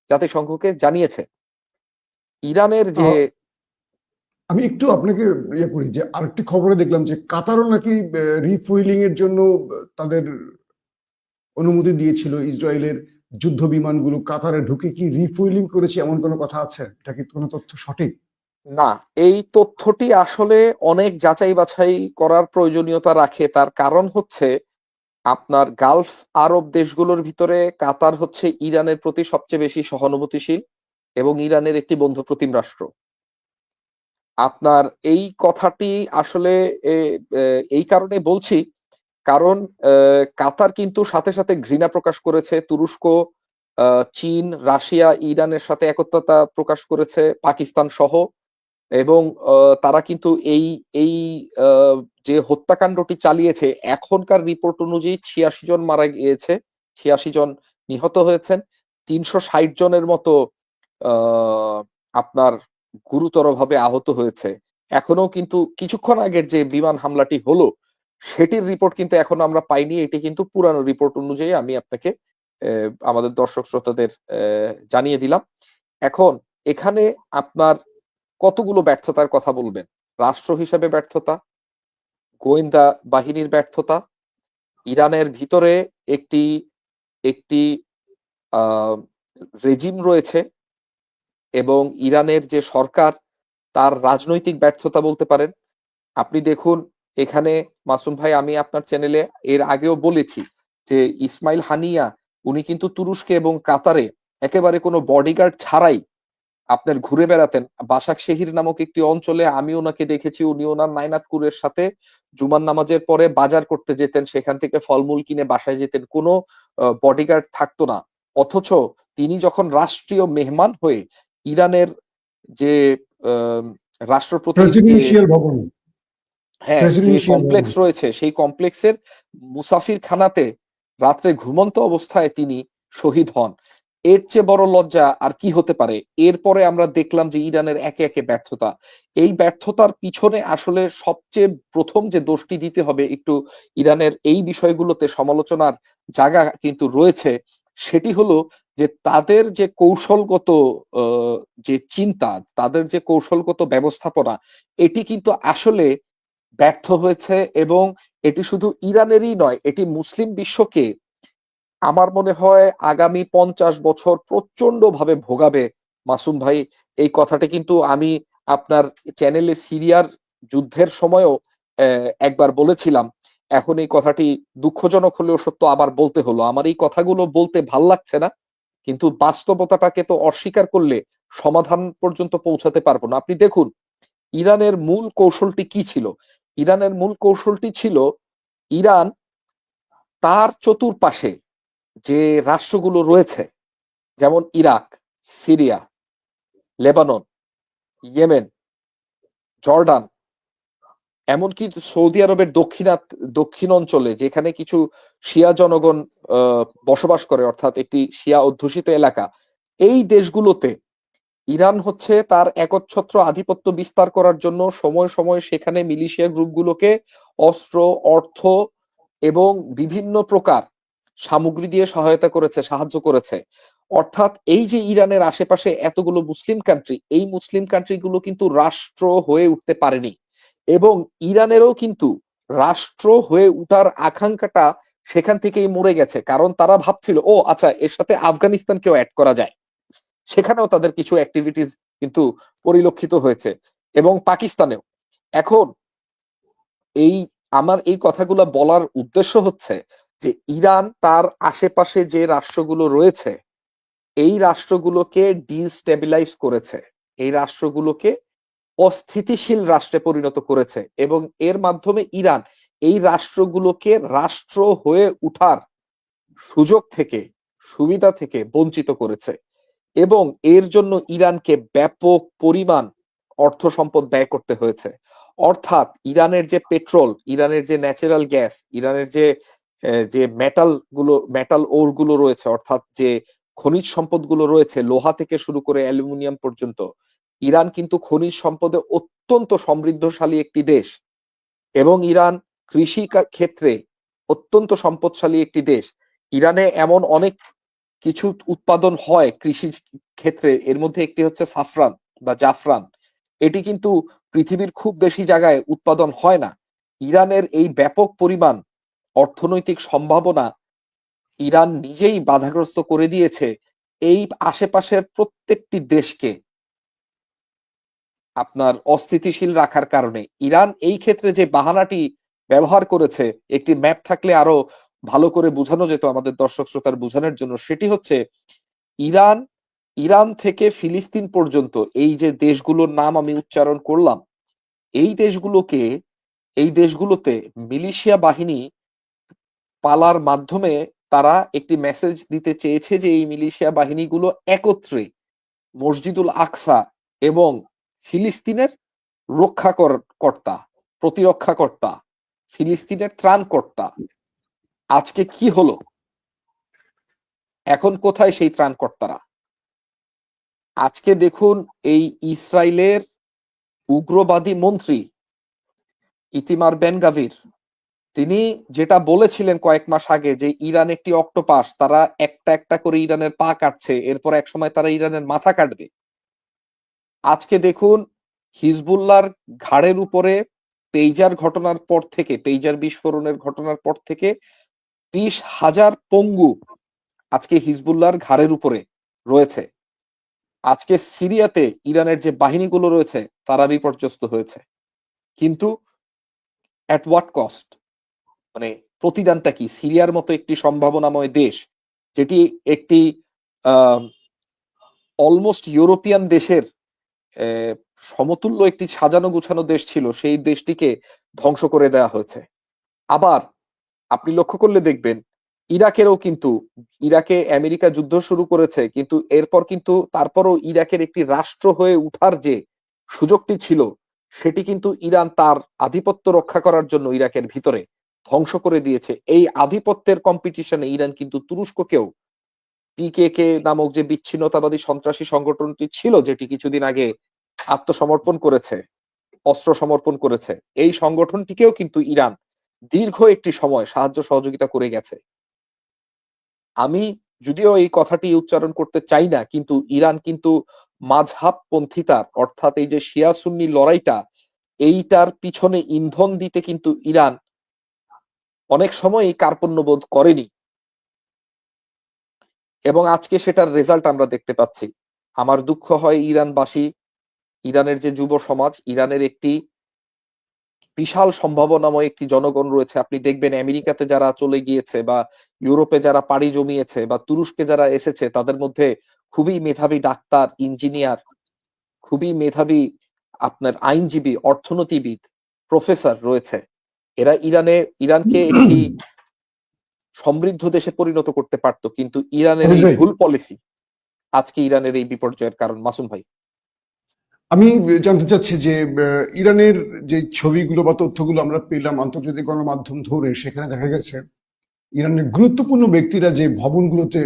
জাতিসংঘকে জানিয়েছে। ইরানের যে আমি একটু আপনাকে ইয়ে করি যে আরেকটি খবরে দেখলাম যে কাতারও নাকি রিফুয়েলিং এর জন্য তাদের অনুমতি দিয়েছিল ইসরায়েলের যুদ্ধ বিমানগুলো কাতারে ঢুকে কি রিফুয়েলিং করেছে এমন কোনো কথা আছে? এটা কি কোনো তথ্য সঠিক? না, এই তথ্যটি আসলে অনেক যাচাই বাছাই করার প্রয়োজনীয়তা রাখে। তার কারণ হচ্ছে আপনার গালফ আরব দেশগুলোর ভিতরে কাতার হচ্ছে ইরানের প্রতি সবচেয়ে বেশি সহানুভূতিশীল এবং ইরানের একটি বন্ধুপ্রতিম রাষ্ট্র। আপনার এই কথাটি আসলে এ, এ, এই কারণে বলছি, কারণ কাতার কিন্তু সাথে সাথে ঘৃণা প্রকাশ করেছে তুরস্ক, চীন, রাশিয়া, ইরানের সাথে একত্রতা প্রকাশ করেছে, পাকিস্তান সহ। এবং তারা কিন্তু এই এই আহ, যে হত্যাকাণ্ডটি চালিয়েছে, এখনকার রিপোর্ট অনুযায়ী ৮৬ জন মারা গিয়েছে, ৮৬ জন নিহত হয়েছেন, ৩৬০ জনের মতো আহ, আপনার গুরুতরভাবে আহত হয়েছে। এখনো কিন্তু কিছুক্ষণ আগের যে বিমান হামলাটি হলো সেটির রিপোর্ট কিন্তু এখনো আমরা পাইনি। এটি কিন্তু পুরানো রিপোর্ট অনুযায়ী আমি আপনাকে আমাদের দর্শক শ্রোতাদের জানিয়ে দিলাম। এখন এখানে আপনার কতগুলো ব্যর্থতার কথা বলবেন? রাষ্ট্র হিসেবে ব্যর্থতা, গোয়েন্দা বাহিনীর ব্যর্থতা, ইরানের ভিতরে একটি একটি আহ রেজিম রয়েছে এবং ইরানের যে সরকার তার রাজনৈতিক ব্যর্থতা বলতে পারেন। আপনি দেখুন এখানে মাসুম ভাই, আমি আপনার চ্যানেলে এর আগেও বলেছি যে ইসমাইল হানিয়া উনি কিন্তু তুরস্কে এবং কাতারে একেবারে কোনো বডিগার্ড ছাড়াই আপনার ঘুরে বেড়াতেন। বাসাক শেহির নামক একটি অঞ্চলে আমি ওনাকে দেখেছি, উনি ওনার নাইনাতকুরের সাথে জুমার নামাজের পরে বাজার করতে যেতেন, সেখান থেকে ফলমূল কিনে বাসায় যেতেন, কোনো বডিগার্ড থাকতো না। অথচ তিনি যখন রাষ্ট্রীয় মেহমান হয়ে ইরানের যে আহ, রাষ্ট্রপতির যে প্রেসিডেন্সিয়াল ভবন। হ্যাঁ যে প্রেসিডেন্সিয়াল ভবন। কমপ্লেক্স রয়েছে সেই কমপ্লেক্সের মুসাফির খানাতে রাত্রে ঘুমন্ত অবস্থায় তিনি শহীদ হন, এর চেয়ে বড় লজ্জা আর কি হতে পারে? এরপরে আমরা দেখলাম যে ইরানের একে একে ব্যর্থতা। এই ব্যর্থতার পিছনে আসলে সবচেয়ে প্রথম যে দোষটি দিতে হবে, একটু ইরানের এই বিষয়গুলোতে সমালোচনার জায়গা কিন্তু রয়েছে, সেটি হলো যে তাদের যে কৌশলগত যে চিন্তা, তাদের যে কৌশলগত ব্যবস্থাপনা, এটি কিন্তু আসলে ব্যর্থ হয়েছে। এবং এটি শুধু ইরানেরই নয়, এটি মুসলিম বিশ্বকে আমার মনে হয় আগামী ৫০ বছর প্রচন্ড ভাবে ভোগাবে। মাসুম ভাই, এই কথাটা কিন্তু আমি আপনার চ্যানেলে সিরিয়ার যুদ্ধের সময়ও একবার বলেছিলাম। এখন এই কথাটি দুঃখজনক হলেও সত্য আবার বলতে হলো। আমার এই কথাগুলো বলতে ভাল লাগছে না, কিন্তু বাস্তবতাটাকে তো অস্বীকার করলে সমাধান পর্যন্ত পৌঁছাতে পারবো না। আপনি দেখুন ইরানের মূল কৌশলটি কি ছিল। ইরানের মূল কৌশলটি ছিল ইরান তার চতুর্পাশে যে রাষ্ট্রগুলো রয়েছে, যেমন Iraq, Syria, Lebanon, Yemen, Jordan, এমনকি সৌদি আরবের দক্ষিণ অঞ্চলে যেখানে কিছু শিয়া জনগণ বসবাস করে, অর্থাৎ একটি শিয়া অধ্যুষিত এলাকা, এই দেশগুলোতে ইরান হচ্ছে তার একচ্ছত্র আধিপত্য বিস্তার করার জন্য সময় সময় সেখানে মিলিশিয়া গ্রুপগুলোকে অস্ত্র, অর্থ এবং বিভিন্ন প্রকার সামগ্রী দিয়ে সহায়তা করেছে, সাহায্য করেছে। অর্থাৎ এই যে ইরানের আশেপাশে এতগুলো মুসলিম কান্ট্রি, এই মুসলিম কান্ট্রিগুলো কিন্তু রাষ্ট্র হয়ে উঠতে পারেনি। এবং ইরানেরও কিন্তু রাষ্ট্র হয়ে উঠার আকাঙ্ক্ষাটা সেখান থেকেই মরে গেছে, কারণ তারা ভাবছিল ও আচ্ছা এর সাথে আফগানিস্তানকেও অ্যাড করা যায়। সেখানেও তাদের কিছু অ্যাক্টিভিটিস কিন্তু পরিলক্ষিত হয়েছে, এবং পাকিস্তানেও। এখন এই আমার এই কথাগুলো বলার উদ্দেশ্য হচ্ছে যে ইরান তার আশেপাশে যে রাষ্ট্রগুলো রয়েছে এই রাষ্ট্রগুলোকে ডিস্টেবিলাইজ করেছে, এই রাষ্ট্রগুলোকে অস্থিতিশীল রাষ্ট্রে পরিণত করেছে, এবং এর মাধ্যমে ইরান এই রাষ্ট্রগুলোকে রাষ্ট্র হয়ে উঠার সুযোগ থেকে, সুবিধা থেকে বঞ্চিত করেছে। এবং এর জন্য ইরানকে ব্যাপক পরিমাণ অর্থ সম্পদ ব্যয় করতে হয়েছে। অর্থাৎ ইরানের যে পেট্রোল, ইরানের যে ন্যাচারাল গ্যাস, ইরানের যে যে মেটাল ওর গুলো রয়েছে, অর্থাৎ যে খনিজ সম্পদ গুলো রয়েছে, লোহা থেকে শুরু করে অ্যালুমিনিয়াম পর্যন্ত, ইরান কিন্তু খনিজ সম্পদে অত্যন্ত সমৃদ্ধশালী একটি দেশ। এবং ইরান কৃষি ক্ষেত্রে অত্যন্ত সম্পদশালী একটি দেশ। ইরানে এমন অনেক কিছু উৎপাদন হয় কৃষি ক্ষেত্রে, এর মধ্যে একটি হচ্ছে সাফরান বা জাফরান। এটি কিন্তু পৃথিবীর খুব বেশি জায়গায় উৎপাদন হয় না। ইরানের এই ব্যাপক পরিমাণ অর্থনৈতিক সম্ভাবনা ইরান নিজেই বাধাগ্রস্ত করে দিয়েছে এই আশেপাশের প্রত্যেকটি দেশকে আপনার অস্থিতিশীল রাখার কারণে। ইরান এই ক্ষেত্রে যে বাহানাটি ব্যবহার করেছে, একটি ম্যাপ থাকলে আরো ভালো করে বোঝানো যেত আমাদের দর্শক শ্রোতার বোঝানোর জন্য, সেটি হচ্ছে ইরান ইরান থেকে ফিলিস্তিন পর্যন্ত এই যে দেশগুলোর নাম আমি উচ্চারণ করলাম, এই দেশগুলোকে এই দেশগুলোতে মিলিশিয়া বাহিনী পালার মাধ্যমে তারা একটি মেসেজ দিতে চেয়েছে যে এই মিলিশিয়া বাহিনীগুলো একত্রে মসজিদুল আকসা এবং ফিলিস্তিনের কর্তা, প্রতিরক্ষা কর্তা, ফিলিস্তিনের ত্রাণকর্তা। আজকে কি হলো? এখন কোথায় সেই ত্রাণকর্তারা? আজকে দেখুন, এই ইসরায়েলের উগ্রবাদী মন্ত্রী ইতিমার বেন গাভির, তিনি যেটা বলেছিলেন কয়েক মাস আগে যে ইরান একটি অক্টোপাস, তারা একটা একটা করে ইরানের পা কাটছে, এরপর এক সময় তারা ইরানের মাথা কাটবে। আজকে দেখুন, হিজবুল্লাহর ঘাড়ের উপরে পেইজার ঘটনার পর থেকে, পেইজার বিস্ফোরণের ঘটনার পর থেকে 20,000 পঙ্গু আজকে হিজবুল্লাহর ঘাড়ের উপরে রয়েছে। আজকে সিরিয়াতে ইরানের যে বাহিনীগুলো রয়েছে তারা বিপর্যস্ত হয়েছে, কিন্তু অ্যাট হোয়াট কস্ট? মানে প্রতিদানটা কি? সিরিয়ার মতো একটি সম্ভাবনাময় দেশ, যেটি একটি অলমোস্ট ইউরোপিয়ান দেশের সমতুল্য একটি সাজানো গুছানো দেশ ছিল, সেই দেশটিকে ধ্বংস করে দেওয়া হয়েছে। আবার আপনি লক্ষ্য করলে দেখবেন ইরাকেরও কিন্তু, ইরাকে আমেরিকা যুদ্ধ শুরু করেছে, কিন্তু এরপর কিন্তু তারপরও ইরাকের একটি রাষ্ট্র হয়ে উঠার যে সুযোগটি ছিল, সেটি কিন্তু ইরান তার আধিপত্য রক্ষা করার জন্য ইরাকের ভিতরে ধ্বংস করে দিয়েছে। এই আধিপত্যের কম্পিটিশনে ইরান কিন্তু তুরস্ককেও, পিকেকে নামক যে বিচ্ছিন্নতাবাদী সন্ত্রাসী সংগঠনটি ছিল, যেটি কিছুদিন আগে আত্মসমর্পণ করেছে, অস্ত্র সমর্পণ করেছে, এই সংগঠনটিকেও কিন্তু ইরান দীর্ঘ একটি সময় সাহায্য সহযোগিতা করে গেছে। আমি যদিও এই কথাটি উচ্চারণ করতে চাই না, কিন্তু ইরান কিন্তু মাযহাব পন্থিতার, অর্থাৎ এই যে শিয়া সুন্নি লড়াইটা, এইটার পিছনে ইন্ধন দিতে কিন্তু ইরান অনেক সময়ই কার্পণ্যবোধ করেনি, এবং আজকে সেটার রেজাল্ট আমরা দেখতে পাচ্ছি। আমার দুঃখ হয় ইরানবাসী, ইরানের যে যুব সমাজ, ইরানের একটি বিশাল সম্ভাবনাময় একটি জনগণ রয়েছে। আপনি দেখবেন আমেরিকাতে যারা চলে গিয়েছে, বা ইউরোপে যারা পাড়ি জমিয়েছে, বা তুরস্কে যারা এসেছে, তাদের মধ্যে খুবই মেধাবী ডাক্তার, ইঞ্জিনিয়ার, খুবই মেধাবী আপনার আইনজীবী, অর্থনীতিবিদ, প্রফেসর রয়েছে। এরা ইরানকে একটি সমৃদ্ধ দেশে পরিণত করতে পারত, কিন্তু ইরানের এই ভুল পলিসি আজকে ইরানের এই বিপর্যয়ের কারণ। মাসুম ভাই, আমি জানতে চাচ্ছি যে ইরানের যে ছবিগুলো বা তথ্যগুলো আমরা পেলাম আন্তর্জাতিক গণমাধ্যম ধরে, সেখানে দেখা গেছে ইরানের গুরুত্বপূর্ণ ব্যক্তিরা যে ভবনগুলোতে